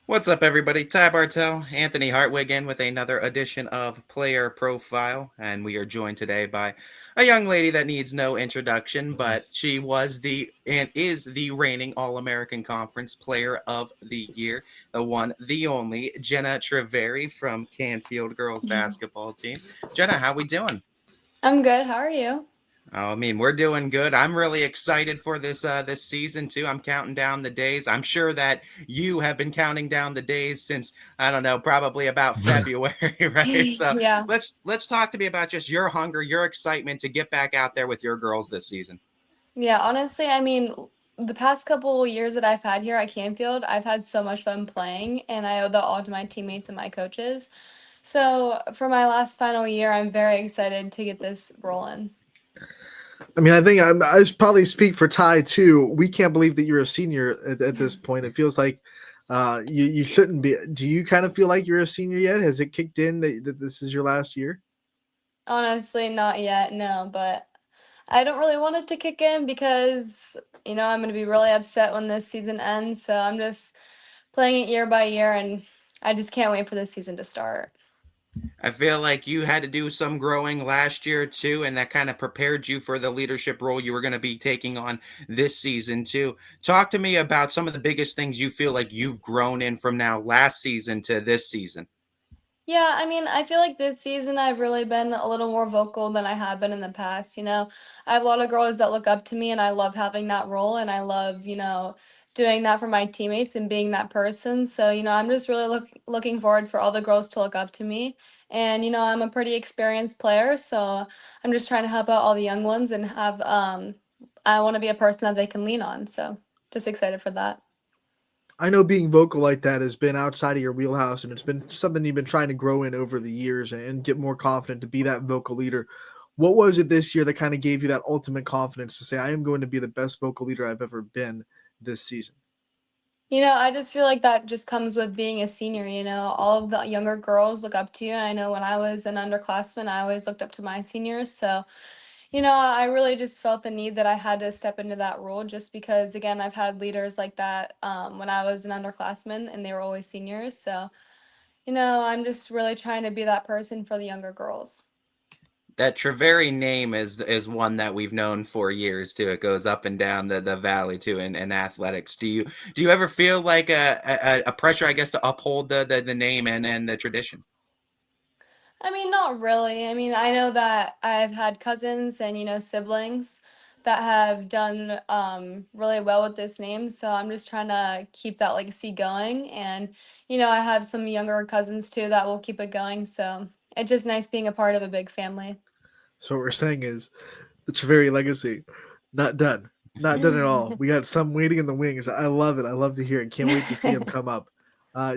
What's up, everybody? Ty Bartell, Anthony Hartwig in with another edition of Player Profile, and we are joined today by a young lady that needs no introduction, but she was the and is the reigning All-American Conference Player of the Year, the one, the only Jenna Triveri from Canfield girls basketball team. Jenna, how we doing? I'm good. How are you? Oh, I mean, we're doing good. I'm really excited for this season too. I'm counting down the days. I'm sure that you have been counting down the days since I don't know, probably about February, right? So Yeah. let's talk to me about just your hunger, your excitement to get back out there with your girls this season. Yeah, honestly, the past couple years that I've had here at Canfield, I've had so much fun playing, and I owe that all to my teammates and my coaches. So, for my last final year, I'm very excited to get this rolling. I mean, I should probably speak for Ty too. We can't believe that you're a senior at this point. It feels like you shouldn't be. Do you kind of feel like you're a senior yet? Has it kicked in that this is your last year? Honestly, not yet, no, but I don't really want it to kick in because, I'm going to be really upset when this season ends. So, I'm just playing it year by year, and I just can't wait for this season to start. I feel like you had to do some growing last year too, and that kind of prepared you for the leadership role you were going to be taking on this season too. Talk to me about some of the biggest things you feel like you've grown in from now last season to this season. Yeah, I feel like this season I've really been a little more vocal than I have been in the past. I have a lot of girls that look up to me, and I love having that role, and I love, doing that for my teammates and being that person. So, I'm just really looking forward for all the girls to look up to me. And, I'm a pretty experienced player, so I'm just trying to help out all the young ones and I want to be a person that they can lean on. So, just excited for that. I know being vocal like that has been outside of your wheelhouse, and it's been something you've been trying to grow in over the years and get more confident to be that vocal leader. What was it this year that kind of gave you that ultimate confidence to say, "I am going to be the best vocal leader I've ever been this season"? I just feel like that just comes with being a senior. All of the younger girls look up to you. I know when I was an underclassman, I always looked up to my seniors. So, I really just felt the need that I had to step into that role just because, again, I've had leaders like that when I was an underclassman and they were always seniors. So, I'm just really trying to be that person for the younger girls. That Triveri name is one that we've known for years too. It goes up and down the valley too in athletics. Do you ever feel like a pressure, I guess, to uphold the name and the tradition? Not really. I know that I've had cousins and, siblings that have done really well with this name. So I'm just trying to keep that legacy going. And, I have some younger cousins too that will keep it going. So it's just nice being a part of a big family. So what we're saying is the Treveri legacy, not done. Not done at all. We got some waiting in the wings. I love it. I love to hear it. Can't wait to see them come up.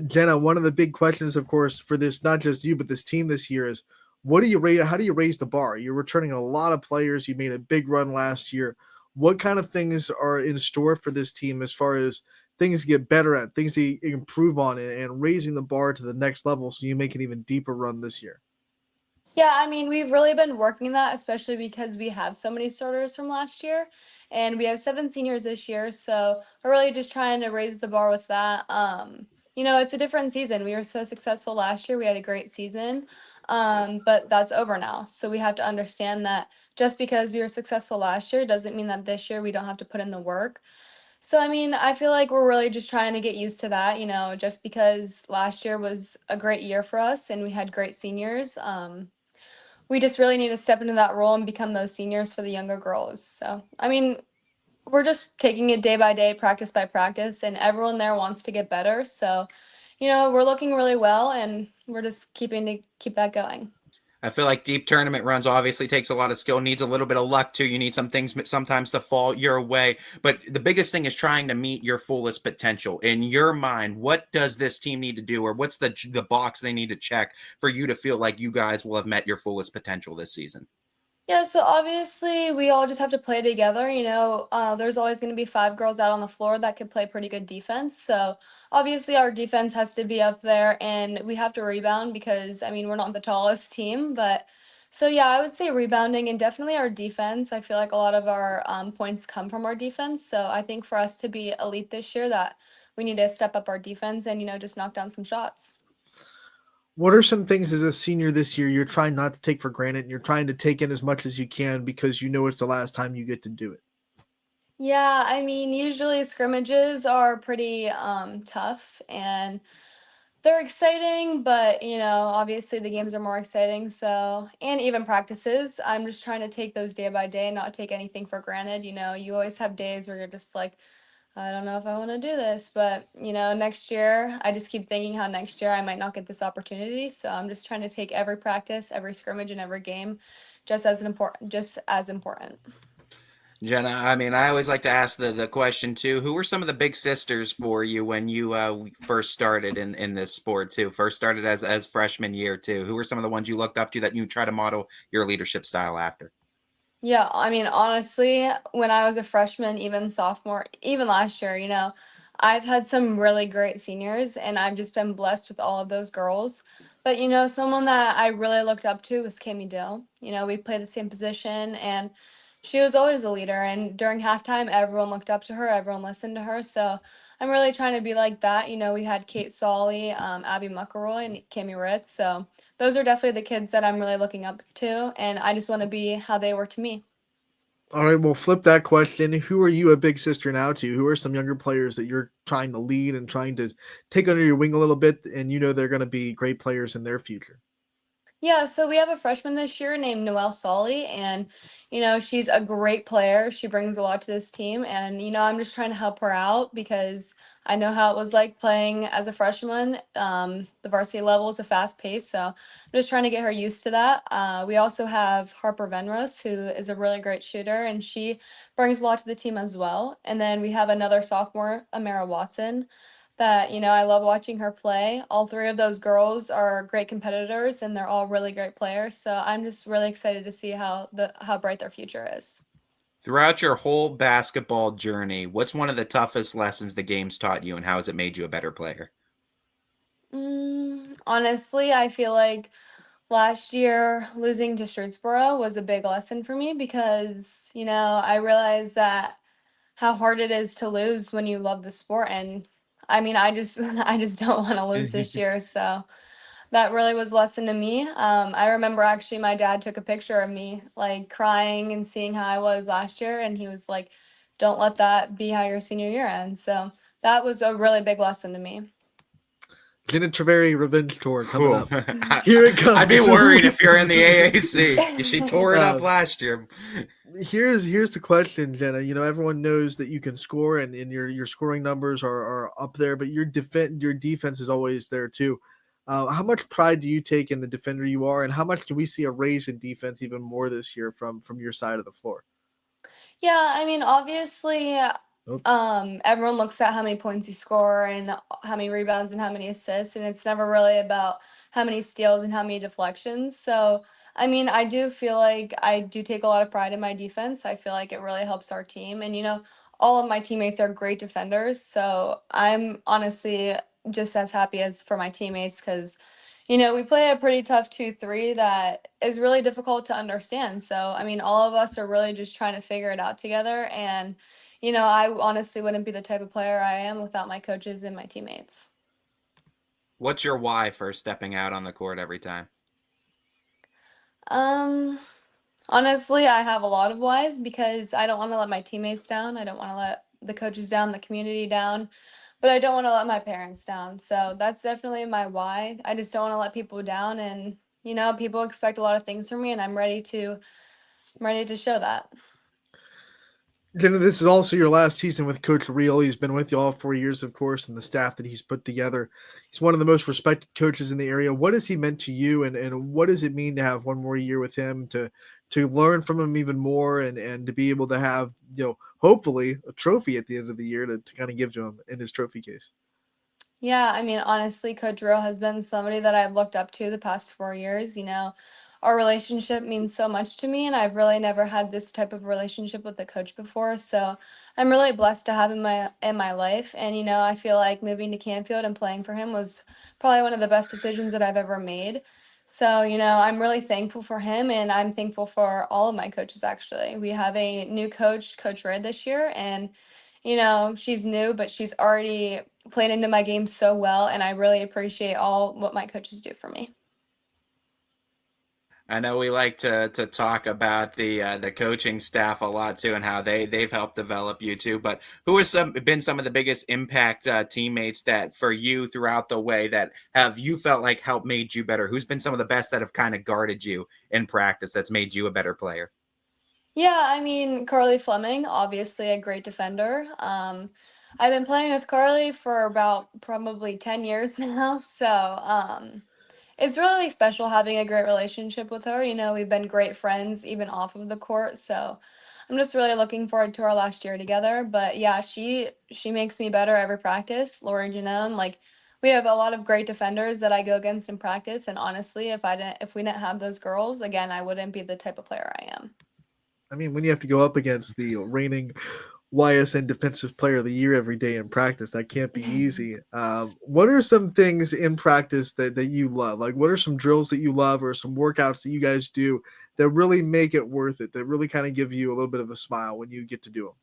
Jenna, one of the big questions, of course, for this, not just you, but this team this year is what do you rate? How do you raise the bar? You're returning a lot of players. You made a big run last year. What kind of things are in store for this team as far as things to get better at, things to improve on, and raising the bar to the next level so you make an even deeper run this year? Yeah, we've really been working that, especially because we have so many starters from last year, and we have 7 seniors this year. So we're really just trying to raise the bar with that. It's a different season. We were so successful last year. We had a great season, but that's over now. So we have to understand that just because we were successful last year doesn't mean that this year we don't have to put in the work. So, I feel like we're really just trying to get used to that, just because last year was a great year for us and we had great seniors. We just really need to step into that role and become those seniors for the younger girls. So, we're just taking it day by day, practice by practice, and everyone there wants to get better. So, we're looking really well, and we're just keeping to keep that going. I feel like deep tournament runs obviously takes a lot of skill, needs a little bit of luck too. You need some things sometimes to fall your way. But the biggest thing is trying to meet your fullest potential. In your mind, what does this team need to do, or what's the box they need to check for you to feel like you guys will have met your fullest potential this season? Yeah, so obviously we all just have to play together. There's always going to be 5 girls out on the floor that could play pretty good defense. So obviously our defense has to be up there, and we have to rebound because we're not the tallest team, but so yeah, I would say rebounding and definitely our defense. I feel like a lot of our points come from our defense. So I think for us to be elite this year, that we need to step up our defense and, just knock down some shots. What are some things as a senior this year you're trying not to take for granted and you're trying to take in as much as you can because you know it's the last time you get to do it? Yeah, I mean, usually scrimmages are pretty tough and they're exciting, but obviously the games are more exciting. So, and even practices, I'm just trying to take those day by day and not take anything for granted. You always have days where you're just like, I don't know if I want to do this, but next year, I just keep thinking how next year I might not get this opportunity. So I'm just trying to take every practice, every scrimmage, and every game just as important. Jenna, I mean, I always like to ask the question too. Who were some of the big sisters for you when you first started in this sport too? First started as freshman year too. Who were some of the ones you looked up to that you try to model your leadership style after? Yeah, I mean, honestly, when I was a freshman, even sophomore, even last year, I've had some really great seniors and I've just been blessed with all of those girls. But, someone that I really looked up to was Cami Dill. We played the same position and she was always a leader. And during halftime, everyone looked up to her, everyone listened to her. So I'm really trying to be like that. We had Kate Solly, Abby McElroy, and Cami Ritz. So those are definitely the kids that I'm really looking up to, and I just want to be how they were to me. All right, well, flip that question. Who are you a big sister now to? Who are some younger players that you're trying to lead and trying to take under your wing a little bit, and you know they're going to be great players in their future? Yeah, so we have a freshman this year named Noelle Solly, and she's a great player. She brings a lot to this team, and I'm just trying to help her out because I know how it was like playing as a freshman. The varsity level is a fast pace, so I'm just trying to get her used to that. We also have Harper Venros, who is a really great shooter, and she brings a lot to the team as well. And then we have another sophomore, Amara Watson, that I love watching her play. All three of those girls are great competitors and they're all really great players. So I'm just really excited to see how bright their future is. Throughout your whole basketball journey, what's one of the toughest lessons the game's taught you, and how has it made you a better player? Honestly, I feel like last year losing to Shrewsboro was a big lesson for me because, I realized that how hard it is to lose when you love the sport. And I mean, I just I just don't want to lose this year. So that really was a lesson to me. I remember actually my dad took a picture of me like crying and seeing how I was last year, and he was like, "Don't let that be how your senior year ends." So that was a really big lesson to me. Jenna Triveri Revenge Tour coming Cool. up. Here it I'd be comes. worried if you're in the AAC. She tore it up uh, last year. here's the question, Jenna. You know, everyone knows that you can score, and your scoring numbers are up there, but your defense is always there too. How much pride do you take in the defender you are, and how much can we see a raise in defense even more this year from your side of the floor? Yeah, I mean, obviously, Oh, everyone looks at how many points you score and how many rebounds and how many assists, and it's never really about how many steals and how many deflections. So, I mean, I do feel like I do take a lot of pride in my defense. I feel like it really helps our team, and all of my teammates are great defenders. So, I'm honestly just as happy as for my teammates because we play a pretty tough 2-3 that is really difficult to understand. So, I mean, all of us are really just trying to figure it out together. And, I honestly wouldn't be the type of player I am without my coaches and my teammates. What's your why for stepping out on the court every time? Um, Honestly, I have a lot of whys because I don't want to let my teammates down. I don't want to let the coaches down, the community down, but I don't want to let my parents down. So that's definitely my why. I just don't want to let people down. And, people expect a lot of things from me, and I'm ready to show that. Jenna, this is also your last season with Coach Real. He's been with you all 4 years, of course, and the staff that he's put together. He's one of the most respected coaches in the area. What has he meant to you, and what does it mean to have one more year with him to learn from him even more and to be able to have, hopefully a trophy at the end of the year to kind of give to him in his trophy case? Yeah, I mean, honestly, Coach Rowe has been somebody that I've looked up to the past 4 years. Our relationship means so much to me, and I've really never had this type of relationship with a coach before. So I'm really blessed to have him in my life. And I feel like moving to Canfield and playing for him was probably one of the best decisions that I've ever made. So I'm really thankful for him, and I'm thankful for all of my coaches. Actually, we have a new coach, Coach Red, this year, and she's new, but she's already played into my game so well, and I really appreciate all what my coaches do for me. I know we like to talk about the coaching staff a lot too, and how they've helped develop you too. But who has been some of the biggest impact teammates that for you throughout the way that have you felt like helped made you better? Who's been some of the best that have kind of guarded you in practice that's made you a better player? Yeah, I mean, Carly Fleming, obviously a great defender. I've been playing with Carly for about probably 10 years now, so it's really special having a great relationship with her. We've been great friends even off of the court, so I'm just really looking forward to our last year together. But yeah, she makes me better every practice. Lori Janone, like we have a lot of great defenders that I go against in practice, and honestly, if we didn't have those girls, again, I wouldn't be the type of player I am. I mean, when you have to go up against the reigning YSN Defensive Player of the Year every day in practice, that can't be easy. What are some things in practice that you love? Like, what are some drills that you love, or some workouts that you guys do that really make it worth it? That really kind of give you a little bit of a smile when you get to do them.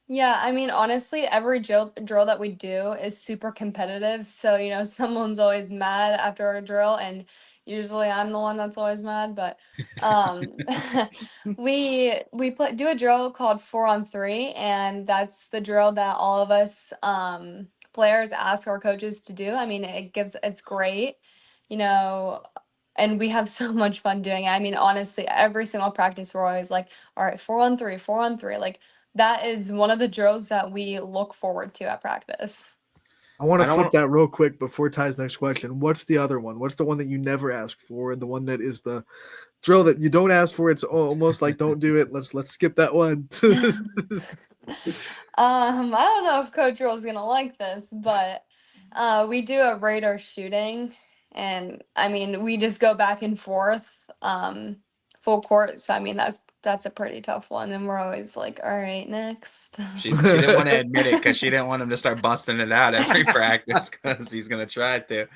Yeah, I mean, honestly, every drill that we do is super competitive. So, someone's always mad after a drill, and usually I'm the one that's always mad. But um, do a drill called 4-on-3, and that's the drill that all of us players ask our coaches to do. I mean, it's great, you know, and we have so much fun doing it. I mean, honestly, every single practice we're always like, all right, 4-on-3, 4-on-3, like that is one of the drills that we look forward to at practice. I want I to don't flip want that real quick before Ty's next question. What's the other one? What's the one that you never ask for, and the one that is the drill that you don't ask for? It's almost like don't do it. Let's skip that one. I don't know if Coach Roll's gonna like this, but we do a radar shooting, and I mean we just go back and forth, full court. So I mean that's a pretty tough one, and we're always like, all right, next. she didn't want to admit it because she didn't want him to start busting it out every practice because he's gonna try to.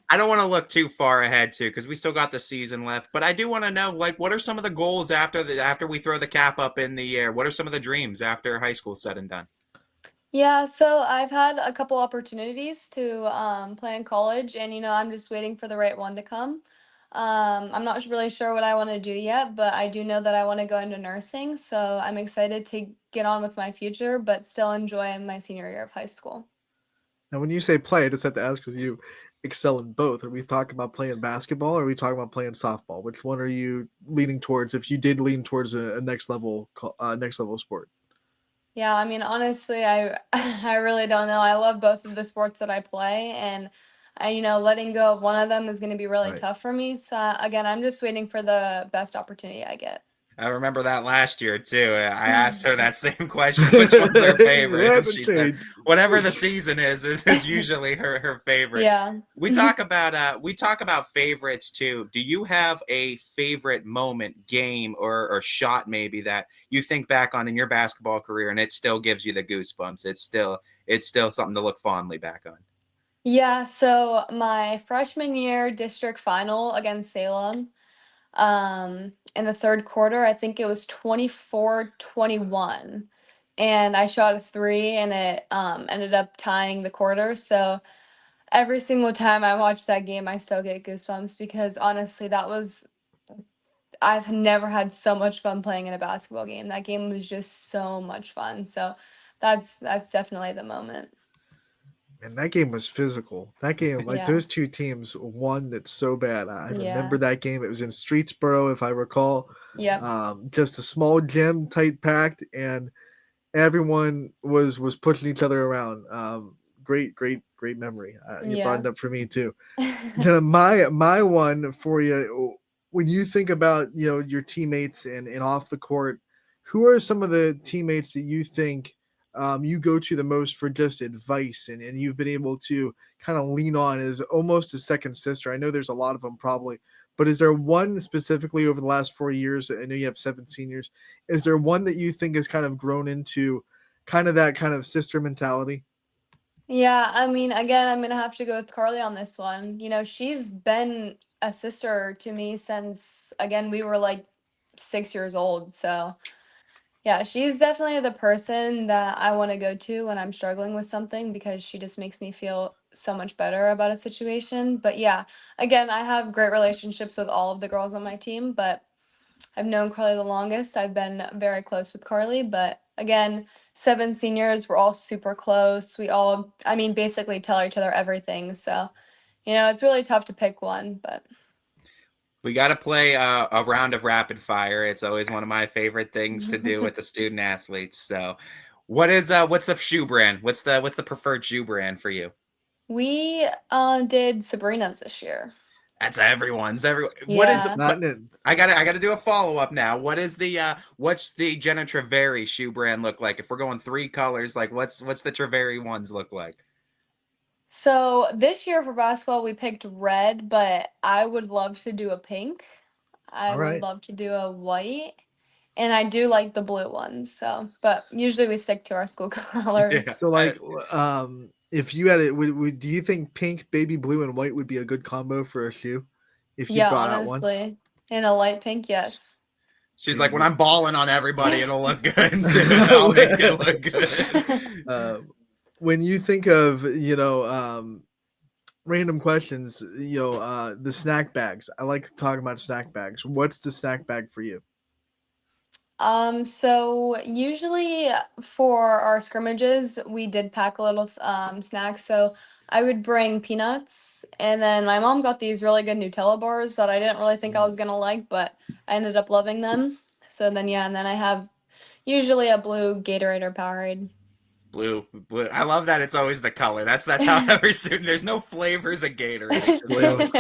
I don't want to look too far ahead too because we still got the season left, but I do want to know like what are some of the goals after we throw the cap up in the air? What are some of the dreams after high school said and done? Yeah, so I've had a couple opportunities to play in college, and I'm just waiting for the right one to come. I'm not really sure what I want to do yet, but I do know that I want to go into nursing, so I'm excited to get on with my future, but still enjoy my senior year of high school. Now, when you say play, I just have to ask because you excel in both. Are we talking about playing basketball, or are we talking about playing softball? Which one are you leaning towards? If you did lean towards a next level sport, Yeah, I mean, honestly, I I really don't know. I love both of the sports that I play, and letting go of one of them is going to be really right? tough for me. So again, I'm just waiting for the best opportunity I get. I remember that last year too. I asked her that same question, which one's her It favorite, and hasn't she said changed. whatever the season is usually her favorite. Yeah. We talk about favorites too. Do you have a favorite moment, game, or shot maybe that you think back on in your basketball career and it still gives you the goosebumps? It's still something to look fondly back on. Yeah, so my freshman year district final against Salem, in the third quarter, I think it was 24-21. And I shot a three, and it ended up tying the quarter. So every single time I watch that game, I still get goosebumps because honestly, I've never had so much fun playing in a basketball game. That game was just so much fun. So that's definitely the moment. And that game was physical. That game, like Yeah. those two teams, won it so bad. I remember Yeah. that game. It was in Streetsboro, if I recall. Yep. Just a small gym, tight packed, and everyone was pushing each other around. Great memory. You brought Yeah. it up for me too. My one for you, when you think about your teammates and off the court, who are some of the teammates that you think you go to the most for just advice, and you've been able to kind of lean on as almost a second sister? I know there's a lot of them probably, but is there one specifically over the last 4 years? I know you have 7 seniors. Is there one that you think has kind of grown into kind of that kind of sister mentality? Yeah, I mean, again, I'm gonna have to go with Carly on this one. She's been a sister to me since, again, we were like 6 years old. So Yeah, she's definitely the person that I want to go to when I'm struggling with something because she just makes me feel so much better about a situation. But yeah, again, I have great relationships with all of the girls on my team, but I've known Carly the longest. I've been very close with Carly, but again, 7 seniors, we're all super close. We all, I mean, basically tell each other everything. So, it's really tough to pick one, but We got to play a round of rapid fire. It's always one of my favorite things to do with the student athletes. So, what's the shoe brand? What's the preferred shoe brand for you? we did Sabrina's this year. That's everyone's. What is Yeah. Not in it. I gotta do a follow up now. What's the Jenna Triveri shoe brand look like? If we're going three colors, like what's the Triveri ones look like? So this year for basketball, we picked red, but I would love to do a pink. I All would right. love to do a white. And I do like the blue ones. So, but usually we stick to our school Yeah. colors. So like, if you had it, do you think pink, baby blue, and white would be a good combo for a shoe? If you Yeah, brought out one, honestly. And a light pink, yes. She's there like, you when go. I'm balling on everybody, it'll look good too. I'll make it look good. When you think of random questions, the snack bags. I like talking about snack bags. What's the snack bag for you? So usually for our scrimmages, we did pack a little snacks. So I would bring peanuts, and then my mom got these really good Nutella bars that I didn't really think I was gonna like, but I ended up loving them. So then yeah, and then I have usually a blue Gatorade or Powerade. Blue. I love that it's always the color. That's how every student. There's no flavors of Gatorade. It's just Blue. always.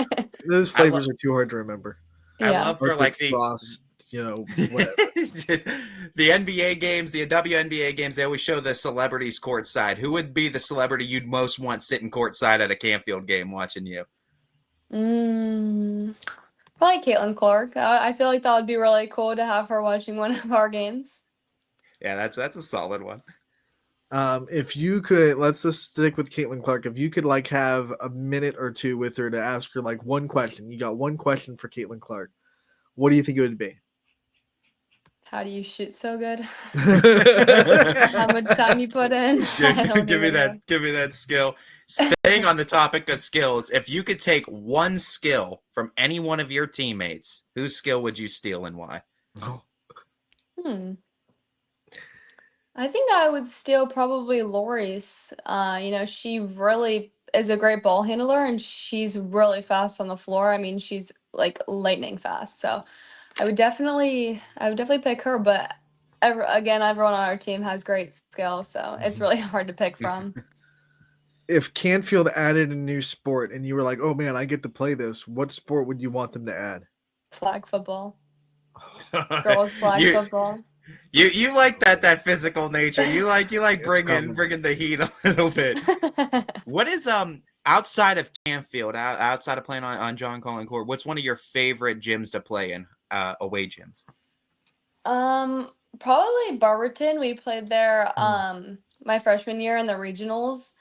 Those I love. flavors are too hard to remember. I Yeah. love for Arctic like the Frost, whatever. it's just the NBA games, the WNBA games. They always show the celebrities courtside. Who would be the celebrity you'd most want sitting courtside at a Canfield game watching you? Mm, Probably Caitlin Clark. I feel like that would be really cool to have her watching one of our games. Yeah, that's a solid one. If you could, let's just stick with Caitlin Clark. If you could like have a minute or two with her to ask her like one question, you got one question for Caitlin Clark. What do you think it would be? How do you shoot so good? How How much time you put in? I don't Give me even know. that skill. Staying on the topic of skills, if you could take one skill from any one of your teammates, whose skill would you steal and why? Hmm. I think I would steal probably Lori's. She really is a great ball handler and she's really fast on the floor. I mean, she's like lightning fast. So I would definitely pick her, but again, everyone on our team has great skill, so it's really hard to pick from. If Canfield added a new sport and you were like, "Oh man, I get to play this," what sport would you want them to add? Flag football, girls flag you football. you like that physical nature. You like It's bringing coming. bringing the heat a little bit. What is outside of Canfield, outside of playing on John Cullen Court, what's one of your favorite gyms to play in, away gyms? Um, Probably Barberton. We played there Mm. my freshman year in the regionals.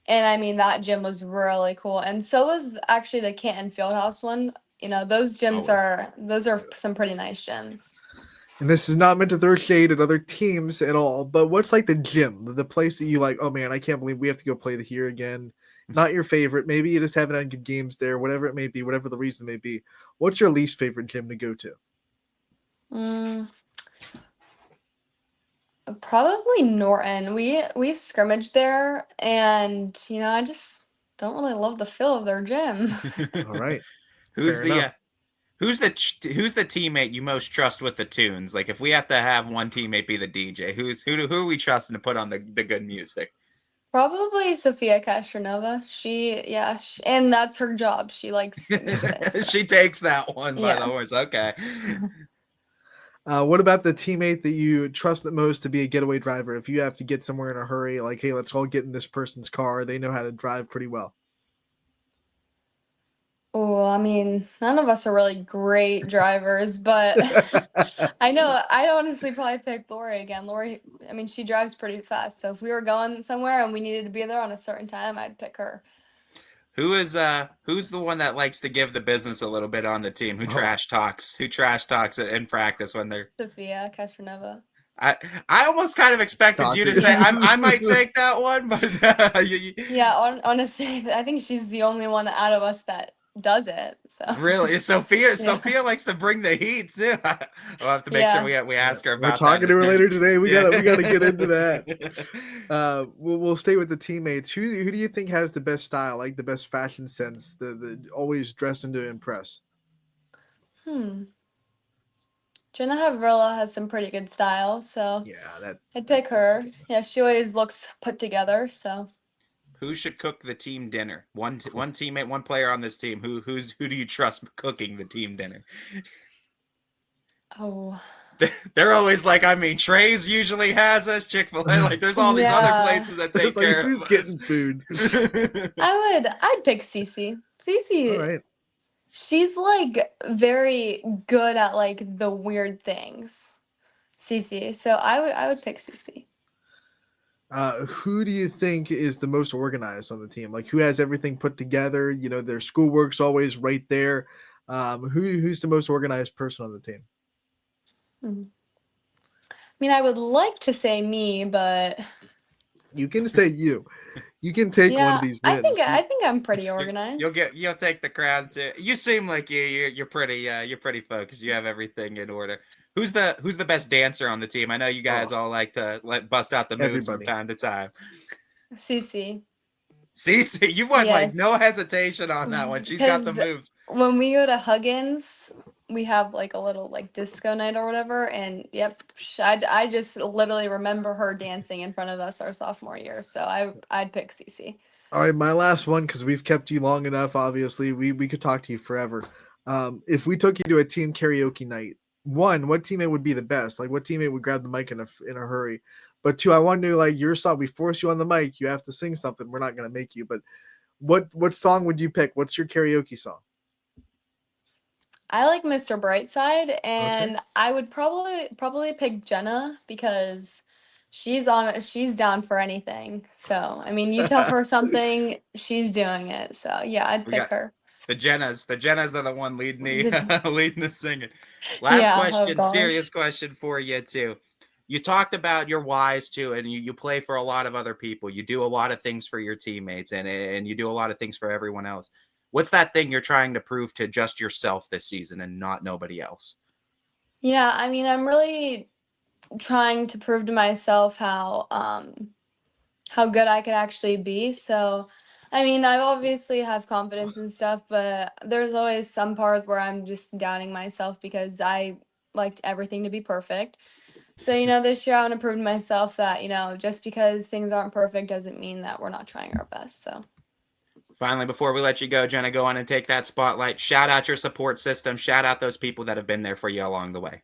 And I mean that gym was really cool. And so was actually the Canton Fieldhouse one. Those gyms Oh, are those are some pretty nice gyms. And this is not meant to throw shade at other teams at all, but what's like the gym, the place that you like? Oh man, I can't believe we have to go play here again. Not your favorite. Maybe you just haven't had good games there. Whatever it may be, whatever the reason may be. What's your least favorite gym to go to? Mm, Probably Norton. We've scrimmaged there, and I just don't really love the feel of their gym. All right, who's fair the enough. who's the teammate you most trust with the tunes? Like if we have to have one teammate be the DJ, who are we trusting to put on the good music? Probably Sophia Castronova. And that's her job. She likes music, so She takes that one by the horse. yes. Okay. What about the teammate that you trust the most to be a getaway driver? If you have to get somewhere in a hurry, like, hey, let's all get in this person's car. They know how to drive pretty well. Oh, I mean, none of us are really great drivers, but I know I'd honestly probably pick Lori again. Lori, I mean, she drives pretty fast. So if we were going somewhere and we needed to be there on a certain time, I'd pick her. Who's the one that likes to give the business a little bit on the team? Who Oh, trash talks? Who trash talks in practice when they're Sophia Castronova. I almost kind of expected you to say I might take that one, but Yeah, honestly, I think she's the only one out of us that does it. So really, Sophia yeah, likes to bring the heat too. We'll have to make sure yeah. we ask her We're about that talking to her next. later today. We Yeah. gotta get into that. We'll stay with the teammates. Who do you think has the best style, like the best fashion sense, the always dressing to impress? Hmm. Jenna Havrilla has some pretty good style, so Yeah, I'd that pick fits her. me. Yeah, she always looks put together. So Who should cook the team dinner? One teammate, one player on this team. Who do you trust cooking the team dinner? oh They're always like, I mean, Trey's usually has us, Chick-fil-A. Like, there's all these other yeah, places that It's take like care of who's us. getting food? I'd pick Cece. All Cece, right. she's like very good at like the weird things. Cece, so I would pick Cece. Who do you think is the most organized on the team? Like who has everything put together? You know, their schoolwork's always right there. Who's the most organized person on the team? Hmm. I mean, I would like to say me, but You can say you. You can take one of yeah, these I think wins. I think I'm pretty You'll organized. you'll take the crown too. You seem like you're pretty focused. You have everything in order. Who's the best dancer on the team? I know you guys Oh, all like to bust out the moves from everybody. time to time. Cece, Cece, you went like no yes, hesitation on that one. She's got the because moves. when we go to Huggins, we have like a little like disco night or whatever, and yep, I just literally remember her dancing in front of us our sophomore year. So I'd pick Cece. All right, my last one because we've kept you long enough. Obviously, we could talk to you forever. If we took you to a team karaoke night, one, what teammate would be the best? Like, what teammate would grab the mic in a hurry? But two, I want to know, like your song. We force you on the mic. You have to sing something. We're not gonna make you. But what song would you pick? What's your karaoke song? I like Mr. Brightside, Okay. and I would probably pick Jenna because she's down for anything. So I mean, you tell her something, she's doing it. So yeah, I'd We pick got her. the Jennas. The Jennas are the one leading The, the leading the singing. Last yeah, oh question, serious gosh. question for you too. You talked about your whys too, and you play for a lot of other people. You do a lot of things for your teammates, and you do a lot of things for everyone else. What's that thing you're trying to prove to just yourself this season and not nobody else? Yeah, I mean, I'm really trying to prove to myself how good I could actually be. So, I mean, I obviously have confidence and stuff, but there's always some parts where I'm just doubting myself because I liked everything to be perfect. So, this year I want to prove to myself that, just because things aren't perfect doesn't mean that we're not trying our best. So, Finally, before we let you go, Jenna, go on and take that spotlight. Shout out your support system. Shout out those people that have been there for you along the way.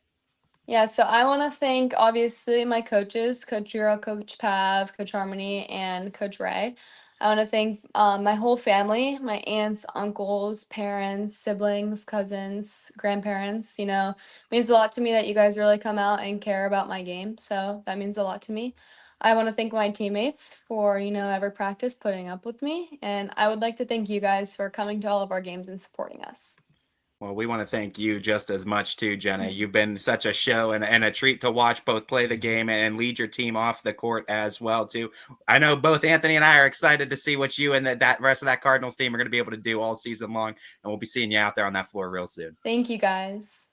yeah, so I want to thank obviously my coaches, Coach Euro, Coach Pav, Coach Harmony, and Coach Ray. I want to thank my whole family, my aunts, uncles, parents, siblings, cousins, grandparents. It means a lot to me that you guys really come out and care about my game. So that means a lot to me. I want to thank my teammates for, every practice putting up with me. And I would like to thank you guys for coming to all of our games and supporting us. Well, we want to thank you just as much too, Jenna. You've been such a show and a treat to watch both play the game and lead your team off the court as well too. I know both Anthony and I are excited to see what you and that rest of that Cardinals team are going to be able to do all season long, and we'll be seeing you out there on that floor real soon. Thank you guys.